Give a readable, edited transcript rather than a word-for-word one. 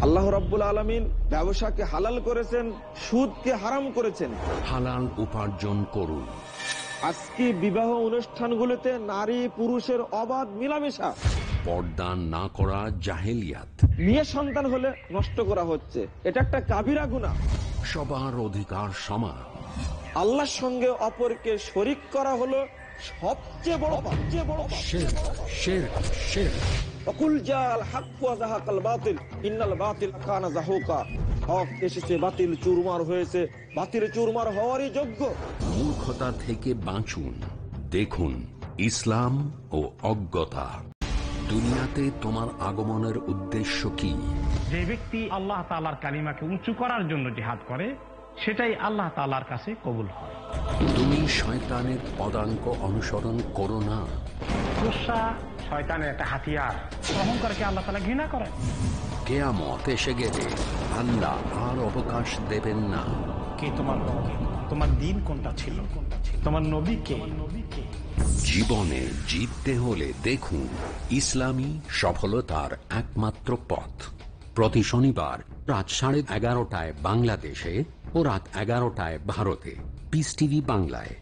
আল্লাহ রাব্বুল আলামিন ব্যবসাকে হালাল করেছেন, সুদকে হারাম করেছেন। হালাল উপার্জন করুন। আজকে বিবাহ অনুষ্ঠানগুলোতে নারী পুরুষের অবাধ মেলামেশা, পর্দা না করা জাহেলিয়াত। মেয়ে সন্তান হলে নষ্ট করা হচ্ছে, এটা একটা কাবিরা গুনাহ। সবার অধিকার সমান। আল্লাহর সঙ্গে অপরকে শরীক করা হলো সবচেয়ে বড় পাপ। শিরক, শিরক, শিরক। ওয়াকুল জাল হক ওয়া যাহাকাল বাতিল ইন্নাল বাতিলা কানা যাহুকা। হক এসেছে, বাতিল চুরমার হয়েছে, বাতিল চুরমার হওয়ারই যোগ্য। মূর্খতা থেকে বাঁচুন। দেখুন ইসলাম ও অজ্ঞতা। দুনিয়াতে তোমার আগমনের উদ্দেশ্য কি? যে ব্যক্তি আল্লাহ তাআলার কালিমাকে উঁচু করার জন্য জিহাদ করে, সেটাই আল্লাহ তাআলার কাছে কবুল হয়। তুমি শয়তানের পদাঙ্ক অনুসরণ করো না। গুসা শয়তানের একটা হাতিয়ার। অহংকারকে আল্লাহ তাআলা ঘৃণা করেন। কিয়ামত এসে গেলে আল্লাহ আর অবকাশ দেবেন না। কে তোমার রব? তোমার দিন কোনটা ছিল? তোমার নবী কে? জীবনে জিততে হলে দেখুন ইসলামী সফলতার একমাত্র পথ। প্রতি শনিবার রাত 11:30টায় বাংলাদেশে ও রাত 11টায় ভারতে। পিস টিভি বাংলায়।